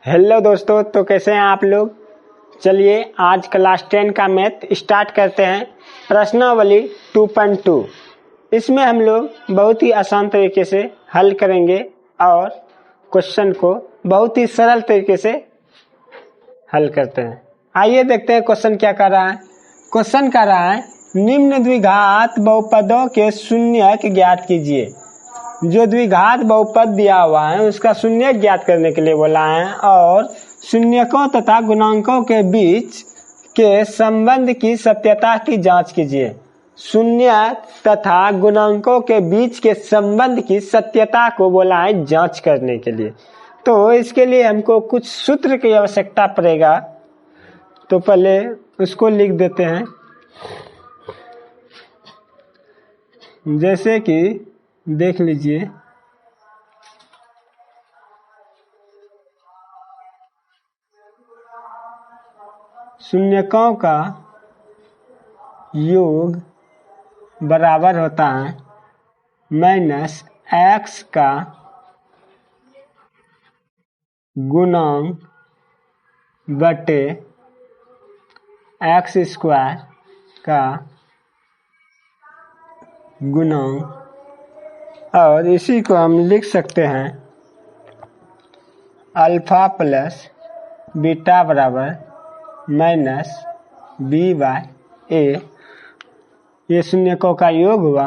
Hello दोस्तों, तो कैसे हैं आप लोग। चलिए आज क्लास 10 का मैथ स्टार्ट करते हैं। प्रश्नावली 2.2 इसमें हम लोग बहुत ही आसान तरीके से हल करेंगे और क्वेश्चन को बहुत ही सरल तरीके से हल करते हैं। आइए देखते हैं क्वेश्चन क्या कर रहा है। क्वेश्चन कर रहा है निम्न द्विघात बहुपदों के शून्यक ज्ञात कीजिए। जो द्विघात बहुपद दिया हुआ है उसका शून्यक ज्ञात करने के लिए बोला है और शून्यकों तथा गुणांकों के बीच के संबंध की सत्यता की जांच कीजिए। शून्यक तथा गुणांकों के बीच के संबंध की सत्यता को बोला है जांच करने के लिए। तो इसके लिए हमको कुछ सूत्र की आवश्यकता पड़ेगा, तो पहले उसको लिख देते हैं। जैसे कि देख लीजिए, शून्यकों का योग बराबर होता है माइनस एक्स का गुणांक बटे एक्स स्क्वायर का गुणांक, और इसी को हम लिख सकते हैं अल्फा प्लस बीटा बराबर माइनस बी बाय ए। ये शून्यकों का योग हुआ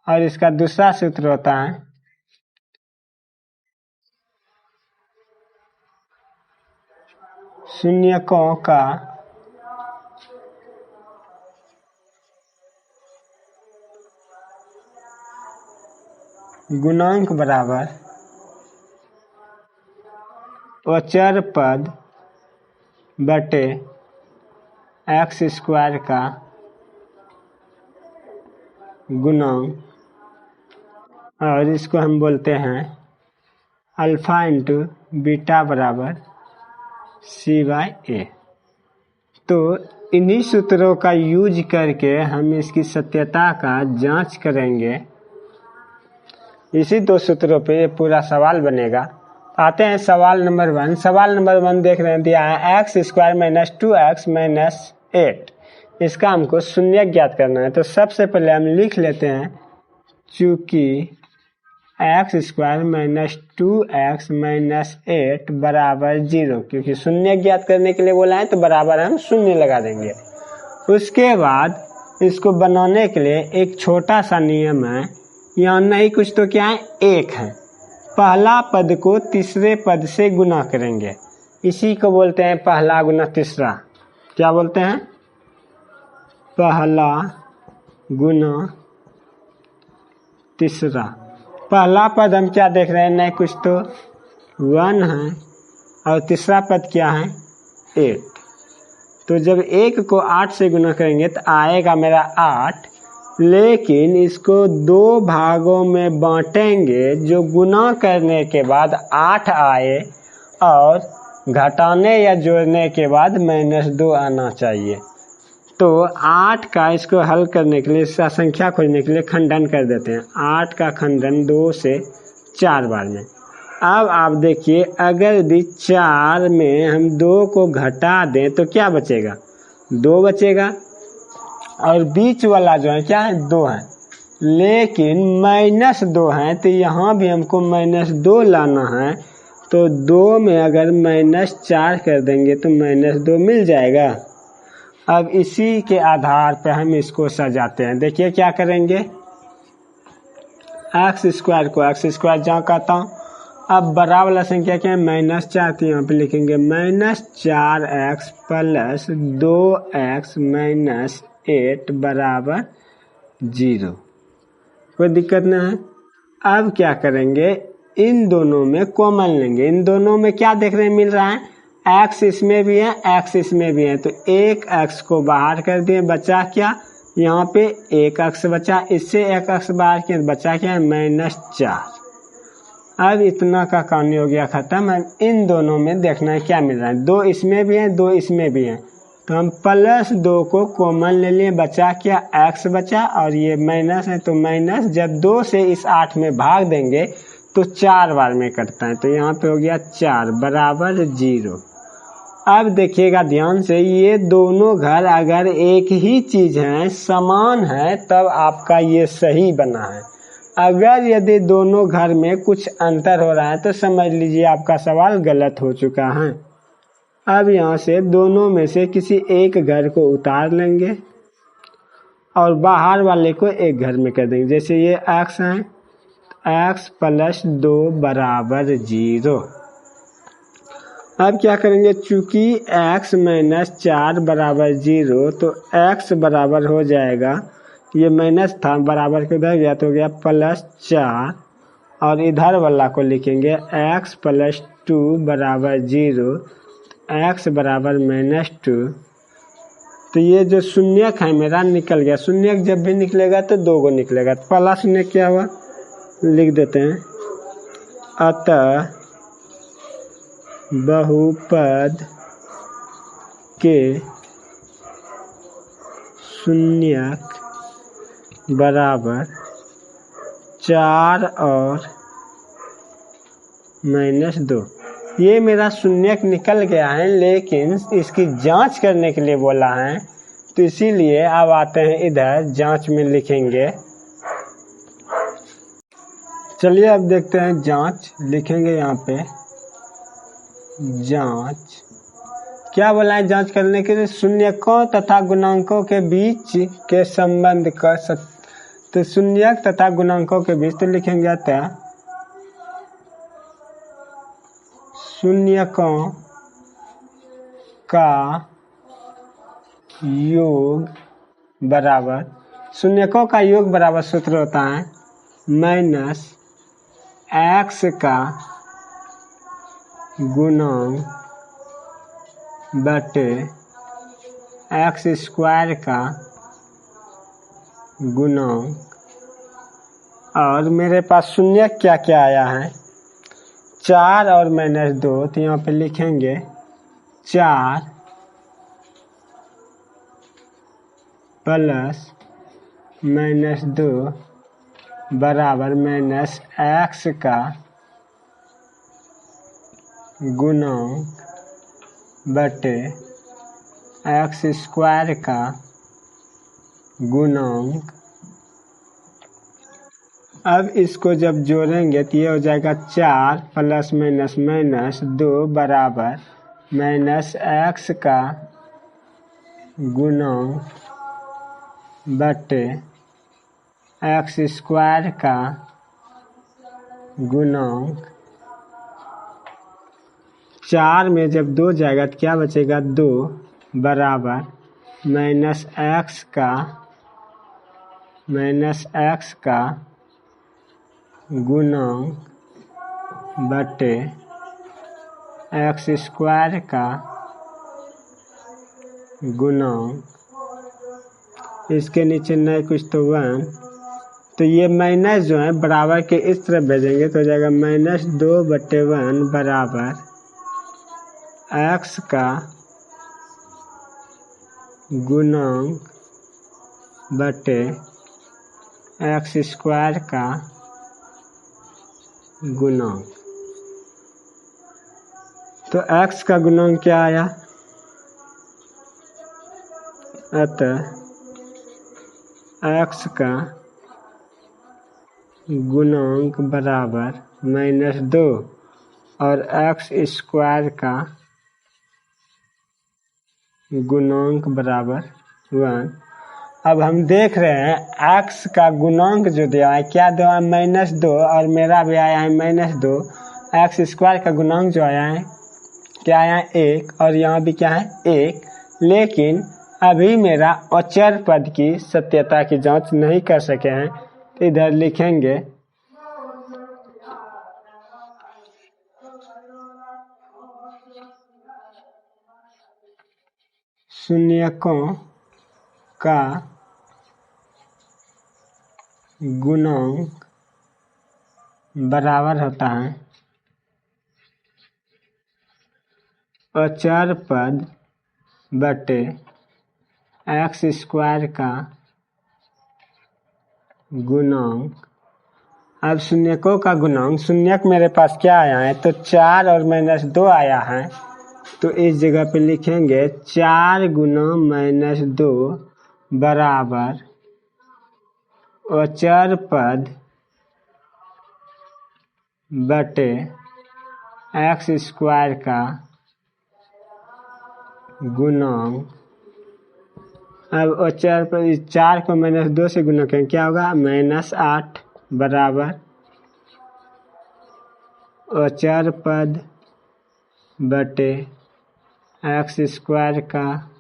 और इसका दूसरा सूत्र होता है शून्यकों का गुणांक बराबर अचर पद बटे एक्स स्क्वायर का गुणांक, और इसको हम बोलते हैं अल्फा इंटू बीटा बराबर सी बाय ए। तो इन्हीं सूत्रों का यूज करके हम इसकी सत्यता का जांच करेंगे। इसी दो सूत्रों पे ये पूरा सवाल बनेगा। आते हैं सवाल नंबर 1। सवाल नंबर 1 देख रहे हैं, दिया है x square minus 2x minus 8। इसका हमको शून्य ज्ञात करना है। तो सबसे पहले हम लिख लेते हैं चूंकि x square minus 2x minus 8 बराबर 0, क्योंकि शून्य ज्ञात करने के लिए बोला है तो बराबर हम शून्य लगा देंगे। उसके बाद इसको बनाने के लिए एक छोटा सा नियम है, यहाँ नहीं कुछ तो क्या है, एक है। पहला पद को तीसरे पद से गुना करेंगे, इसी को बोलते हैं पहला गुना तीसरा। क्या बोलते हैं? पहला गुना तीसरा। पहला पद हम क्या देख रहे हैं, नहीं कुछ तो 1 है और तीसरा पद क्या है, 8। तो जब 1 को 8 से गुना करेंगे तो आएगा मेरा 8, लेकिन इसको 2 भागों में बांटेंगे जो गुना करने के बाद 8 आए और घटाने या जोड़ने के बाद -2 आना चाहिए। तो 8 का इसको हल करने के लिए, इसका संख्या खोजने के लिए खंडन कर देते हैं। 8 का खंडन 2 से 4 बार में। अब आप देखिए, अगर यदि 4 में हम 2 को घटा दें तो क्या बचेगा, 2 बचेगा, और बीच वाला जो है क्या है, 2 है, लेकिन -2 है। तो यहाँ भी हमको -2 लाना है। तो 2 में अगर -4 कर देंगे तो -2 मिल जाएगा। अब इसी के आधार पर हम इसको सजाते हैं। देखिए क्या करेंगे, एक्स स्क्वायर को एक्स स्क्वायर जहाँ कहता हूँ। अब बड़ा वाला संख्या क्या है, -4, तो यहाँ पे लिखेंगे -4x प्लस 2x माइनस 8 बराबर 0। कोई दिक्कत नहीं है। अब क्या करेंगे, इन दोनों में कॉमन लेंगे। इन दोनों में क्या देख रहे हैं, मिल रहा है, x इसमें भी है, x इसमें भी है, तो एक x को बाहर कर दिए, बचा क्या, यहाँ पे एक x बचा, इससे एक x बाहर किया, बचा क्या है, -4। अब इतना का कहानी हो गया खत्म। अब इन दोनों में देखना है क्या मिल रहा है, 2 इसमें भी है, 2 इसमें भी है, तो हम +2 को कॉमन ले लिए, बचा क्या, x बचा, और ये माइनस है तो माइनस। जब 2 से इस 8 में भाग देंगे तो 4 बार में कटता है, तो यहाँ पे हो गया 4 बराबर 0। अब देखिएगा ध्यान से, ये दोनों घर अगर एक ही चीज है, समान है, तब आपका ये सही बना है। अगर यदि दोनों घर में कुछ अंतर हो रहा है तो समझ लीजिए आपका सवाल गलत हो चुका है। अब यहाँ से दोनों में से किसी एक घर को उतार लेंगे और बाहर वाले को एक घर में कर देंगे। जैसे ये x है, x प्लस 2 बराबर 0। अब क्या करेंगे, चूंकि x माइनस 4 बराबर 0, तो x बराबर हो जाएगा, ये माइनस था बराबर के उधर गया तो हो गया प्लस 4, और इधर वाला को लिखेंगे x प्लस 2 बराबर 0, x बराबर माइनस 2। तो ये जो शून्यक है मेरा निकल गया। शून्यक जब भी निकलेगा तो 2 को निकलेगा, तो पहला शून्यक क्या हुआ लिख देते हैं, अतः बहुपद के शून्यक बराबर 4 और माइनस 2। ये मेरा शून्यक निकल गया है, लेकिन इसकी जांच करने के लिए बोला है, तो इसीलिए अब आते हैं इधर जांच में लिखेंगे। चलिए अब देखते हैं जांच, लिखेंगे यहाँ पे जांच। क्या बोला है जांच करने के लिए, शून्यकों तथा गुणांकों के बीच के संबंध का तो शून्यक तथा गुणांकों के बीच, तो लिखेंगे अतः शून्यकों का योग बराबर, शून्यकों का योग बराबर सूत्र होता है माइनस x का गुणांक बटे x स्क्वायर का गुणांक। और मेरे पास शून्यक क्या क्या आया है, 4 और माइनस 2, तो यहाँ पे लिखेंगे 4 प्लस माइनस 2 बराबर माइनस x का गुणांक बटे x स्क्वायर का गुणांक। अब इसको जब जोड़ेंगे तो ये हो जाएगा 4 प्लस माइनस माइनस 2 बराबर माइनस x का गुणांक बटे x स्क्वायर का गुणांक। 4 में जब 2 जाएगा तो क्या बचेगा, 2 बराबर माइनस x का गुणांक बटे x स्क्वायर का गुणांक। इसके नीचे नहीं कुछ तो 1, तो ये माइनस जो है बराबर के इस तरफ भेजेंगे तो हो जाएगा माइनस 2/1 बराबर x का गुणांक बटे x स्क्वायर का गुणांक। तो x का गुणांक क्या आया, अतः x का गुणांक बराबर माइनस 2 और x स्क्वायर का गुणांक बराबर 1। अब हम देख रहे हैं x का गुणांक जो दिया है क्या दिया है, -2, और मेरा भी आया है -2। x स्क्वायर का गुणांक जो आया है क्या आया है, 1, और यहाँ भी क्या है 1। लेकिन अभी मेरा अचर पद की सत्यता की जांच नहीं कर सके हैं, तो इधर लिखेंगे शून्यकों का गुणांक बराबर होता है अचर पद बटे x स्क्वायर का गुणांक। अब शून्यकों का गुणांक, शून्यक मेरे पास क्या आया है तो 4 और -2 आया है, तो इस जगह पे लिखेंगे 4 गुना -2 बराबर अचर पद बटे x स्क्वायर का गुणांक। अब अचर पद 4 को -2 से गुना करें क्या होगा, -8 बराबर अचर पद बटे x स्क्वायर का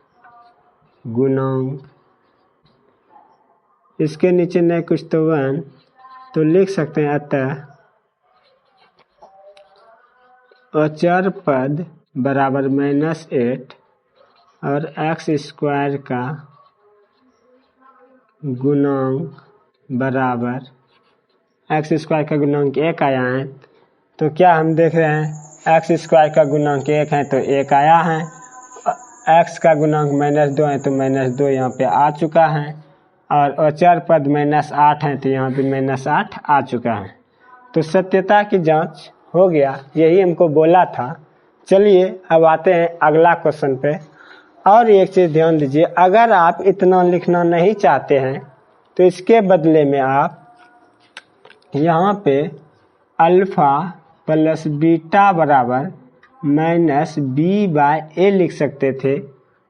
गुणांक। इसके नीचे नहीं कुछ तो 1 तो लिख सकते हैं, अतः अचर पद बराबर -8 और x स्क्वायर का गुणांक बराबर x स्क्वायर का गुणांक 1 आया है, तो क्या हम देख रहे हैं x स्क्वायर का गुणांक 1 है तो 1 आया है, x का गुणांक -2 है तो -2 यहाँ पे आ चुका है, और अचर पद -8 है तो यहाँ पे -8 आ चुका है। तो सत्यता की जांच हो गया, यही हमको बोला था। चलिए अब आते हैं अगला क्वेश्चन पे। और एक चीज़ ध्यान दीजिए, अगर आप इतना लिखना नहीं चाहते हैं तो इसके बदले में आप यहाँ पे अल्फा प्लस बीटा बराबर -b/a लिख सकते थे,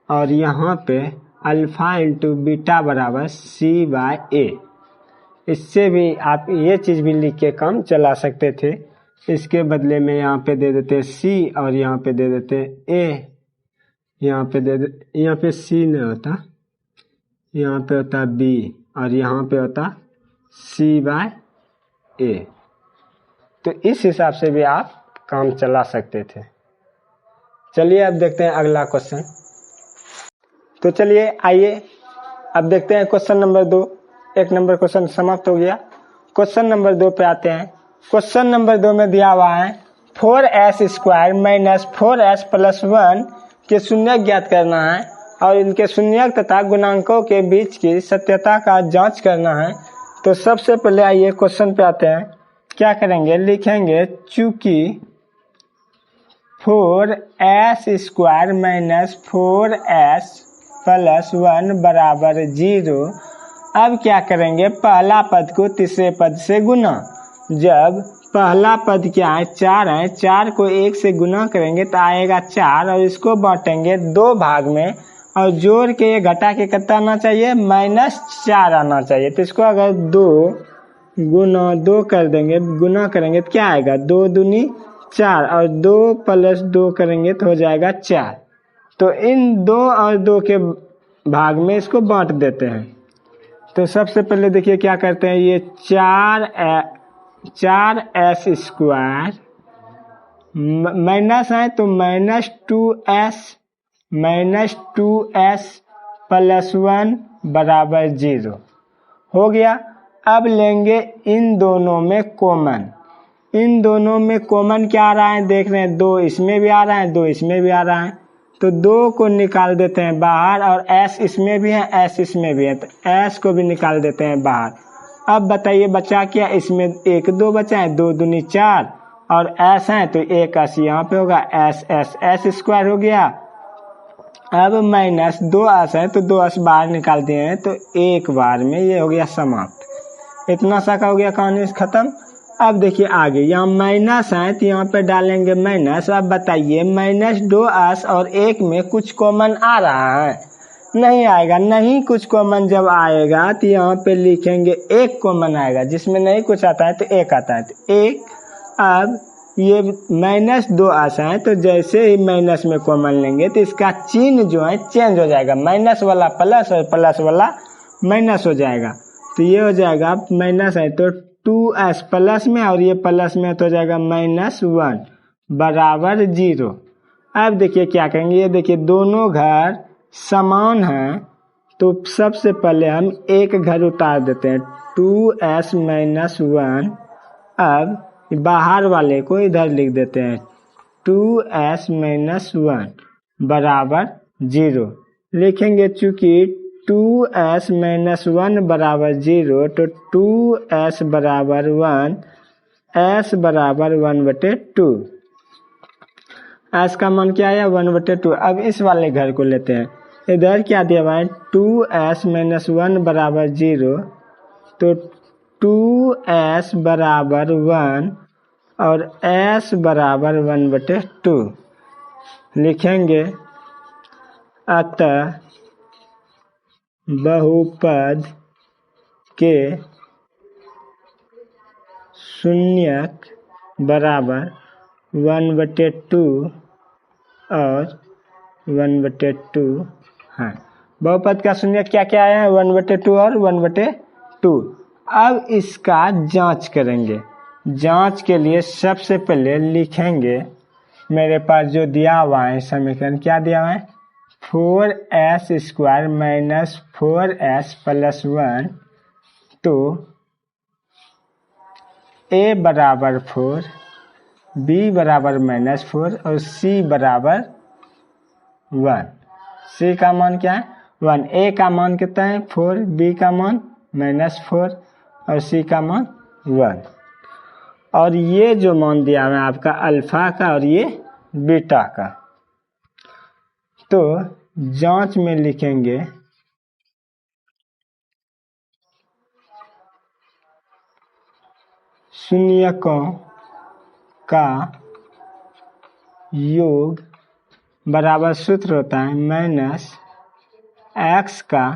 और यहाँ पे अल्फा इंटू बीटा बराबर c/a। इससे भी आप ये चीज़ भी लिख के काम चला सकते थे। इसके बदले में यहाँ पे दे देते c और यहाँ पे दे देते a, यहाँ पे c नहीं होता, यहाँ पे होता b और यहाँ पे होता c/a। तो इस हिसाब से भी आप काम चला सकते थे। चलिए अब देखते हैं अगला क्वेश्चन। तो चलिए आइए अब देखते हैं क्वेश्चन नंबर 2। 1 नंबर क्वेश्चन समाप्त हो गया। क्वेश्चन नंबर 2 पे आते हैं। क्वेश्चन नंबर 2 में दिया हुआ है 4s² - 4s + 1 के शून्यक ज्ञात करना है और इनके शून्यक तथा गुणांकों के बीच की सत्यता का जांच करना है। तो सबसे पहले आइए क्वेश्चन पे आते हैं। क्या करेंगे, लिखेंगे चूंकि 4s² - 4s + 1 बराबर 0। अब क्या करेंगे, पहला पद को तीसरे पद से गुना। जब पहला पद क्या है 4 है, 4 को 1 से गुना करेंगे तो आएगा 4 और इसको बांटेंगे 2 भाग में और जोड़ के ये घटा के कितना आना चाहिए, -4 आना चाहिए। तो इसको अगर 2 गुना 2 कर देंगे, गुना करेंगे तो क्या आएगा, 2 दूनी 4 और 2 + 2 करेंगे तो हो जाएगा 4। तो इन 2 और 2 के भाग में इसको बांट देते हैं। तो सबसे पहले देखिए क्या करते हैं, ये 4s² माइनस है तो -2s + 1 बराबर 0 हो गया। अब लेंगे इन दोनों में कॉमन। इन दोनों में कॉमन क्या आ रहा है, देख रहे हैं 2 इसमें भी आ रहा है, 2 इसमें भी आ रहा है, तो 2 को निकाल देते हैं बाहर और s इसमें भी है, s इसमें भी है, तो s को भी निकाल देते हैं बाहर। अब बताइए बचा क्या, इसमें 1 2 बचा है, 2 दूनी 4 और s है तो 1 s यहाँ पे होगा, s² हो गया। अब -2s है तो 2s बाहर निकाल दिए हैं तो एक बार में ये हो गया समाप्त। इतना सा का हो गया कहानी खत्म। अब देखिए आगे, यहाँ माइनस है तो यहाँ पे डालेंगे माइनस। अब बताइए -2s और 1 में कुछ कॉमन आ रहा है, नहीं आएगा। नहीं कुछ कॉमन जब आएगा तो यहाँ पे लिखेंगे 1 कॉमन आएगा, जिसमें नहीं कुछ आता है तो 1 आता है तो 1। अब ये -2s है तो जैसे ही माइनस में कॉमन लेंगे तो इसका चिन्ह जो है चेंज हो जाएगा, माइनस वाला प्लस और प्लस वाला माइनस हो जाएगा। तो ये हो जाएगा माइनस है तो 2s प्लस में और ये प्लस में तो हो जाएगा -1 बराबर 0। अब देखिए क्या करेंगे, ये देखिए दोनों घर समान हैं तो सबसे पहले हम एक घर उतार देते हैं, 2s - 1। अब बाहर वाले को इधर लिख देते हैं, 2s - 1 बराबर 0 लिखेंगे। चूंकि 2s माइनस 1 बराबर 0, तो 2s बराबर 1, s बराबर 1/2। s का मान क्या आया 1/2। अब इस वाले घर को लेते हैं। इधर क्या दिया हुआ है 2s माइनस 1 बराबर 0, तो 2s बराबर 1 और s बराबर 1/2 लिखेंगे। अतः बहुपद के शून्यक बराबर 1/2 और 1/2 है। बहुपद का शून्यक क्या क्या आया है 1/2 और 1/2। अब इसका जांच करेंगे। जांच के लिए सबसे पहले लिखेंगे, मेरे पास जो दिया हुआ है समीकरण क्या दिया हुआ है 4s² माइनस 4s प्लस 1, तो a बराबर 4, b बराबर -4 और c बराबर 1। c का मान क्या है 1, a का मान कितना है 4, b का मान -4 और c का मान 1। और ये जो मान दिया है आपका अल्फा का और ये बीटा का, तो जांच में लिखेंगे शून्यकों का योग बराबर सूत्र होता है माइनस x का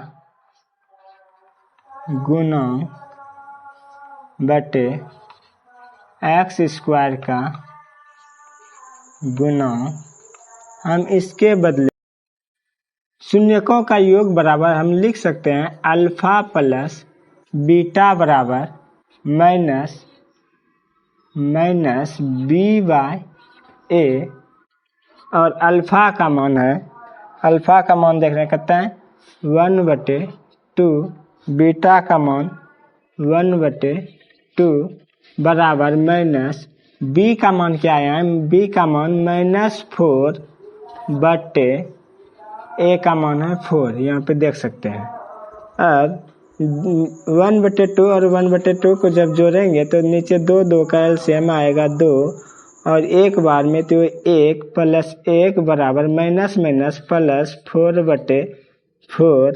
गुणा बटे x² का गुणा। हम इसके बदले शून्यकों का योग बराबर हम लिख सकते हैं अल्फा प्लस बीटा बराबर माइनस b/a, और अल्फा का मान है, अल्फा का मान देख रहे हैं कितना है 1/2, बीटा का मान 1/2 बराबर माइनस b का मान क्या आया है b का मान -4 बटे a का मान है 4, यहाँ पे देख सकते हैं। अब 1/2 और 1/2 को जब जोड़ेंगे तो नीचे 2 का एलसीएम आएगा 2, और एक बार में तो 1 प्लस 1 बराबर माइनस प्लस 4/4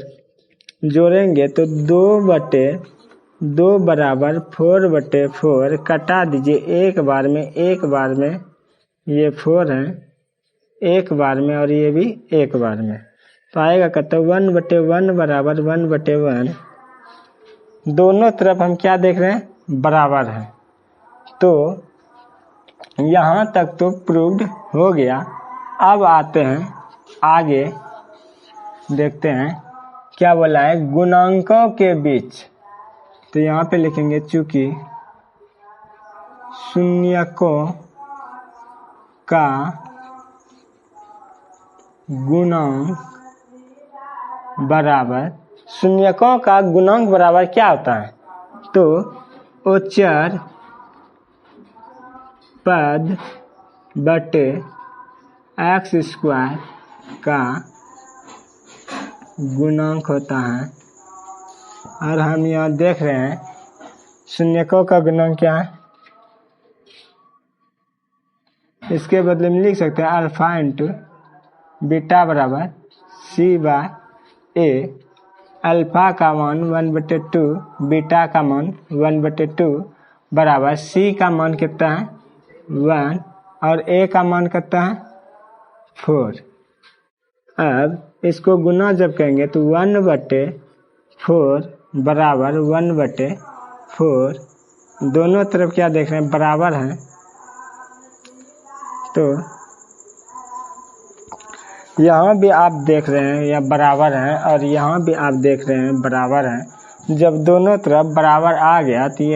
जोड़ेंगे तो 2/2 बराबर 4/4 कटा दीजिए एक बार में ये 4 है एक बार में और ये भी एक बार में, तो आएगा कहते 1/1 बराबर 1/1। दोनों तरफ हम क्या देख रहे हैं बराबर है, तो यहाँ तक तो प्रूव्ड हो गया। अब आते हैं आगे, देखते हैं क्या बोला है गुणांकों के बीच। तो यहाँ पे लिखेंगे चूंकि शून्यकों का गुणांक बराबर, शून्यकों का गुणांक बराबर क्या होता है, तो अचर पद बटे x² का गुणांक होता है। और हम यहाँ देख रहे हैं शून्यकों का गुणांक क्या है, इसके बदले में लिख सकते हैं अल्फा इंटू बीटा बराबर c/a। अल्फा का मान 1/2, बीटा का मान 1/2 बराबर c का मान कितना है 1 और a का मान कितना है 4। अब इसको गुना जब करेंगे तो 1/4 बराबर 1/4, दोनों तरफ क्या देख रहे हैं बराबर हैं, तो यहाँ भी आप देख रहे हैं या बराबर है और यहाँ भी आप देख रहे हैं बराबर है। जब दोनों तरफ बराबर आ गया तो ये